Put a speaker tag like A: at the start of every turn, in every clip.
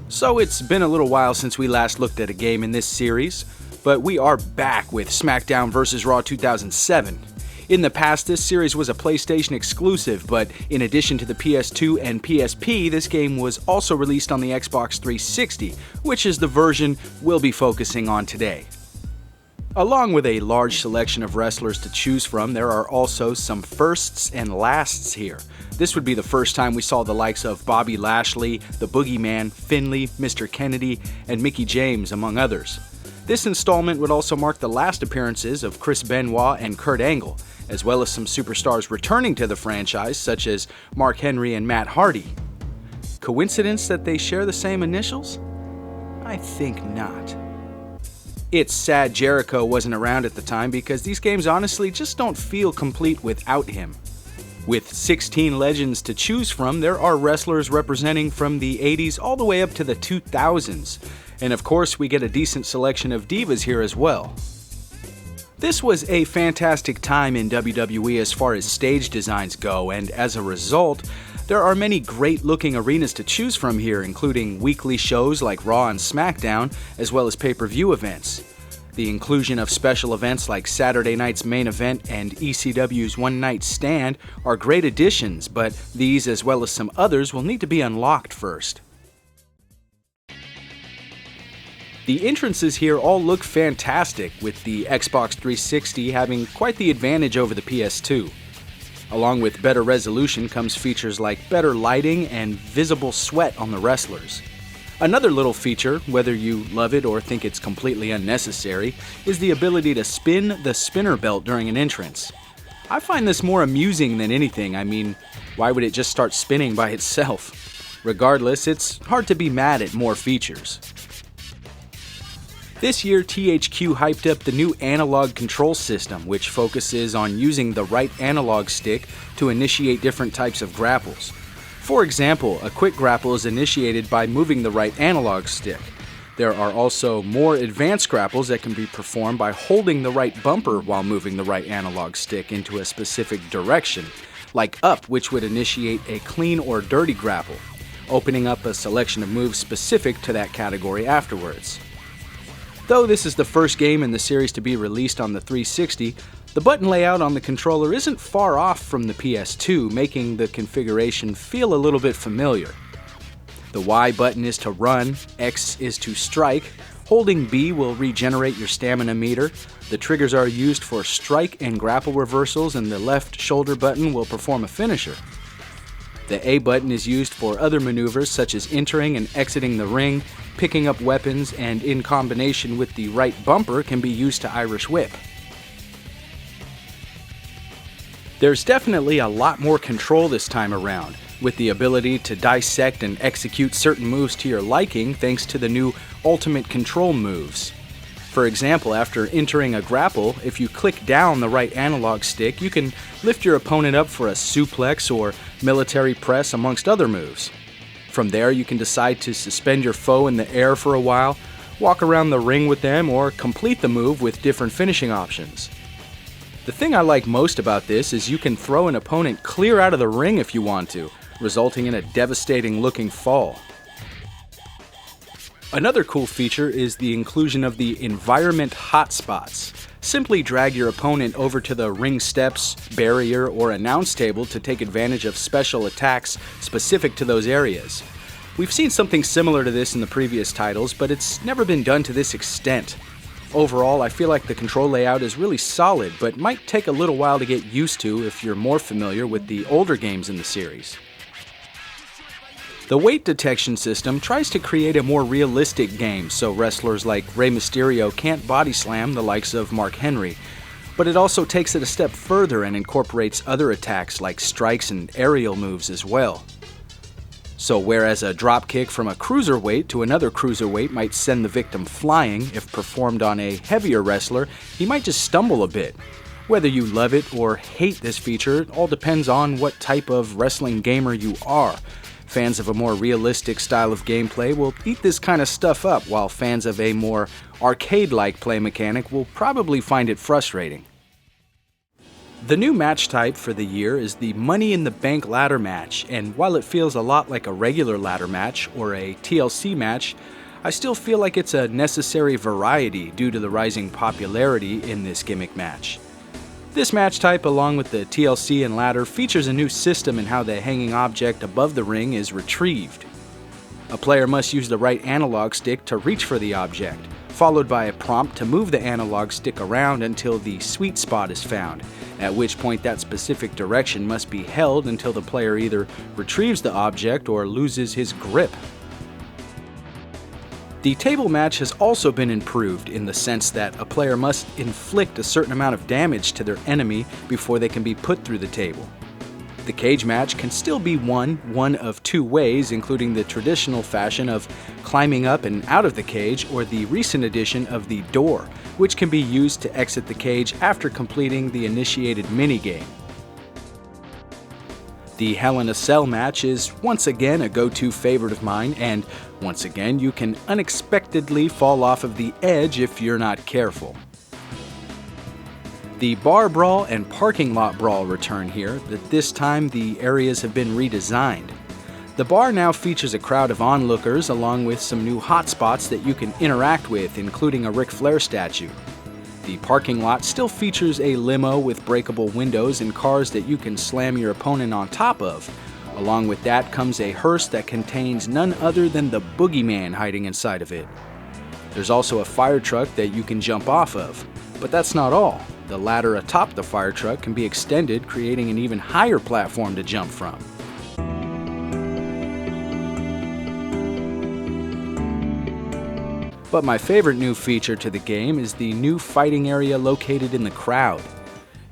A: So it's been a little while since we last looked at a game in this series, but we are back with SmackDown vs. Raw 2007. In the past, this series was a PlayStation exclusive, but in addition to the PS2 and PSP, this game was also released on the Xbox 360, which is the version we'll be focusing on today. Along with a large selection of wrestlers to choose from, there are also some firsts and lasts here. This would be the first time we saw the likes of Bobby Lashley, the Boogeyman, Finlay, Mr. Kennedy, and Mickie James, among others. This installment would also mark the last appearances of Chris Benoit and Kurt Angle, as well as some superstars returning to the franchise such as Mark Henry and Matt Hardy. Coincidence that they share the same initials? I think not. It's sad Jericho wasn't around at the time because these games honestly just don't feel complete without him. With 16 legends to choose from, there are wrestlers representing from the 80s all the way up to the 2000s. And of course, we get a decent selection of divas here as well. This was a fantastic time in WWE as far as stage designs go, and as a result, there are many great-looking arenas to choose from here, including weekly shows like Raw and SmackDown, as well as pay-per-view events. The inclusion of special events like Saturday night's main event and ECW's One Night Stand are great additions, but these, as well as some others, will need to be unlocked first. The entrances here all look fantastic, with the Xbox 360 having quite the advantage over the PS2. Along with better resolution comes features like better lighting and visible sweat on the wrestlers. Another little feature, whether you love it or think it's completely unnecessary, is the ability to spin the spinner belt during an entrance. I find this more amusing than anything. I mean, why would it just start spinning by itself? Regardless, it's hard to be mad at more features. This year, THQ hyped up the new analog control system, which focuses on using the right analog stick to initiate different types of grapples. For example, a quick grapple is initiated by moving the right analog stick. There are also more advanced grapples that can be performed by holding the right bumper while moving the right analog stick into a specific direction, like up, which would initiate a clean or dirty grapple, opening up a selection of moves specific to that category afterwards. Though this is the first game in the series to be released on the 360, the button layout on the controller isn't far off from the PS2, making the configuration feel a little bit familiar. The Y button is to run, X is to strike, holding B will regenerate your stamina meter, the triggers are used for strike and grapple reversals, and the left shoulder button will perform a finisher. The A button is used for other maneuvers such as entering and exiting the ring, picking up weapons, and in combination with the right bumper can be used to Irish whip. There's definitely a lot more control this time around, with the ability to dissect and execute certain moves to your liking thanks to the new Ultimate Control moves. For example, after entering a grapple, if you click down the right analog stick, you can lift your opponent up for a suplex or military press amongst other moves. From there, you can decide to suspend your foe in the air for a while, walk around the ring with them, or complete the move with different finishing options. The thing I like most about this is you can throw an opponent clear out of the ring if you want to, resulting in a devastating looking fall. Another cool feature is the inclusion of the environment hotspots. Simply drag your opponent over to the ring steps, barrier, or announce table to take advantage of special attacks specific to those areas. We've seen something similar to this in the previous titles, but it's never been done to this extent. Overall, I feel like the control layout is really solid, but might take a little while to get used to if you're more familiar with the older games in the series. The weight detection system tries to create a more realistic game so wrestlers like Rey Mysterio can't body slam the likes of Mark Henry, but it also takes it a step further and incorporates other attacks like strikes and aerial moves as well. So whereas a dropkick from a cruiserweight to another cruiserweight might send the victim flying, if performed on a heavier wrestler, he might just stumble a bit. Whether you love it or hate this feature, it all depends on what type of wrestling gamer you are. Fans of a more realistic style of gameplay will eat this kind of stuff up, while fans of a more arcade-like play mechanic will probably find it frustrating. The new match type for the year is the Money in the Bank ladder match, and while it feels a lot like a regular ladder match or a TLC match, I still feel like it's a necessary variety due to the rising popularity in this gimmick match. This match type, along with the TLC and ladder, features a new system in how the hanging object above the ring is retrieved. A player must use the right analog stick to reach for the object, followed by a prompt to move the analog stick around until the sweet spot is found, at which point that specific direction must be held until the player either retrieves the object or loses his grip. The table match has also been improved in the sense that a player must inflict a certain amount of damage to their enemy before they can be put through the table. The cage match can still be won one of two ways, including the traditional fashion of climbing up and out of the cage, or the recent addition of the door, which can be used to exit the cage after completing the initiated minigame. The Hell in a Cell match is once again a go-to favorite of mine, and once again you can unexpectedly fall off of the edge if you're not careful. The Bar Brawl and Parking Lot Brawl return here, but this time the areas have been redesigned. The bar now features a crowd of onlookers along with some new hotspots that you can interact with, including a Ric Flair statue. The parking lot still features a limo with breakable windows and cars that you can slam your opponent on top of. Along with that comes a hearse that contains none other than the Boogeyman hiding inside of it. There's also a fire truck that you can jump off of. But that's not all. The ladder atop the fire truck can be extended, creating an even higher platform to jump from. But my favorite new feature to the game is the new fighting area located in the crowd.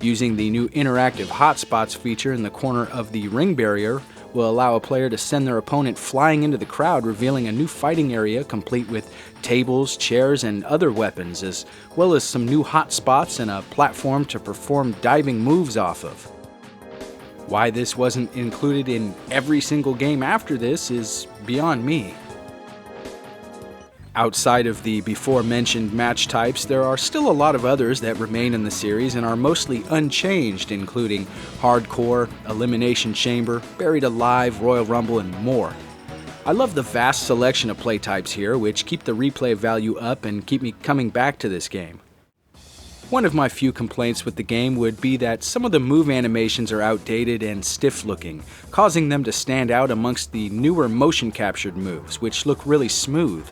A: Using the new interactive hotspots feature in the corner of the ring barrier will allow a player to send their opponent flying into the crowd, revealing a new fighting area complete with tables, chairs, and other weapons, as well as some new hotspots and a platform to perform diving moves off of. Why this wasn't included in every single game after this is beyond me. Outside of the before-mentioned match types, there are still a lot of others that remain in the series and are mostly unchanged, including Hardcore, Elimination Chamber, Buried Alive, Royal Rumble, and more. I love the vast selection of play types here, which keep the replay value up and keep me coming back to this game. One of my few complaints with the game would be that some of the move animations are outdated and stiff-looking, causing them to stand out amongst the newer motion-captured moves, which look really smooth.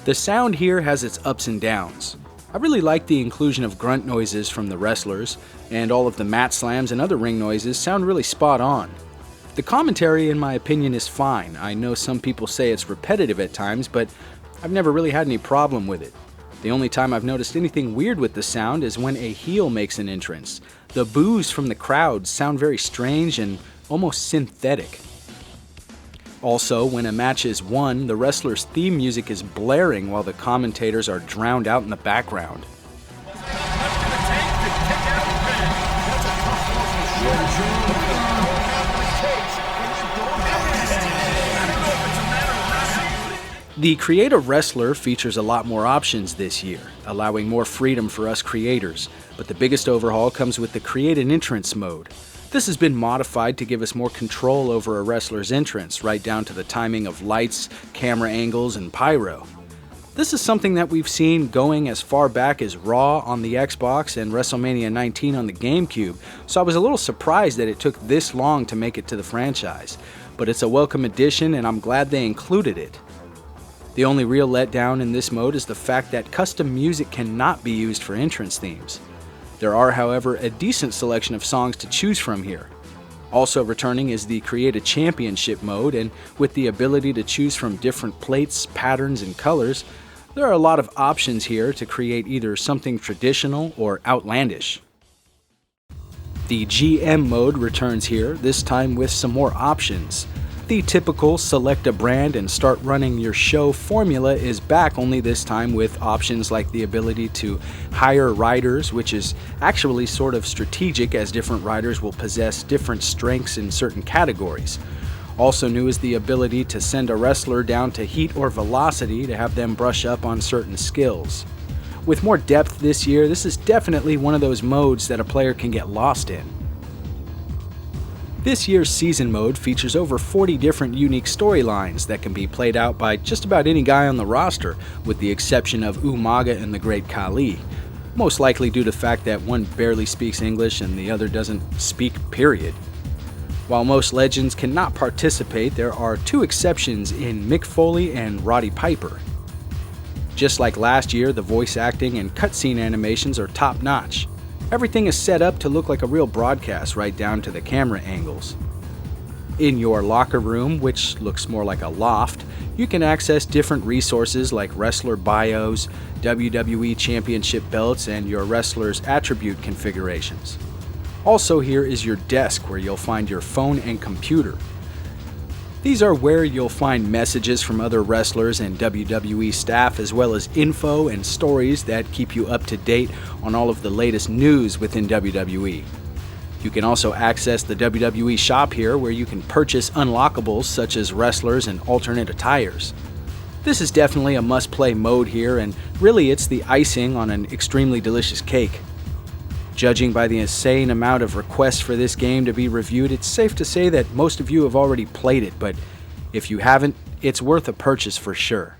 A: The sound here has its ups and downs. I really like the inclusion of grunt noises from the wrestlers, and all of the mat slams and other ring noises sound really spot on. The commentary, in my opinion, is fine. I know some people say it's repetitive at times, but I've never really had any problem with it. The only time I've noticed anything weird with the sound is when a heel makes an entrance. The boos from the crowd sound very strange and almost synthetic. Also, when a match is won, the wrestler's theme music is blaring while the commentators are drowned out in the background. The Create a Wrestler features a lot more options this year, allowing more freedom for us creators, but the biggest overhaul comes with the Create an Entrance mode. This has been modified to give us more control over a wrestler's entrance, right down to the timing of lights, camera angles, and pyro. This is something that we've seen going as far back as Raw on the Xbox and WrestleMania 19 on the GameCube, so I was a little surprised that it took this long to make it to the franchise. But it's a welcome addition, and I'm glad they included it. The only real letdown in this mode is the fact that custom music cannot be used for entrance themes. There are, however, a decent selection of songs to choose from here. Also returning is the Create a Championship mode, and with the ability to choose from different plates, patterns, and colors, there are a lot of options here to create either something traditional or outlandish. The GM mode returns here, this time with some more options. The typical select a brand and start running your show formula is back, only this time with options like the ability to hire riders, which is actually sort of strategic as different riders will possess different strengths in certain categories. Also new is the ability to send a wrestler down to heat or velocity to have them brush up on certain skills. With more depth this year, this is definitely one of those modes that a player can get lost in. This year's season mode features over 40 different unique storylines that can be played out by just about any guy on the roster, with the exception of Umaga and the Great Khali, most likely due to the fact that one barely speaks English and the other doesn't speak, period. While most legends cannot participate, there are two exceptions in Mick Foley and Roddy Piper. Just like last year, the voice acting and cutscene animations are top-notch. Everything is set up to look like a real broadcast, right down to the camera angles. In your locker room, which looks more like a loft, you can access different resources like wrestler bios, WWE Championship belts, and your wrestler's attribute configurations. Also here is your desk, where you'll find your phone and computer. These are where you'll find messages from other wrestlers and WWE staff, as well as info and stories that keep you up to date on all of the latest news within WWE. You can also access the WWE shop here, where you can purchase unlockables such as wrestlers and alternate attires. This is definitely a must-play mode here, and really it's the icing on an extremely delicious cake. Judging by the insane amount of requests for this game to be reviewed, it's safe to say that most of you have already played it, but if you haven't, it's worth a purchase for sure.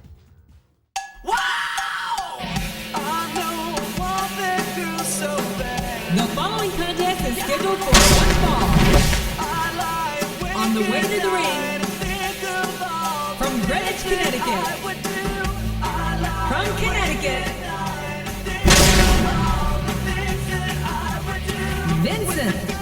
B: The following contest is scheduled for one fall. On the way to the ring, from Greenwich, Connecticut. From Connecticut, Vincent.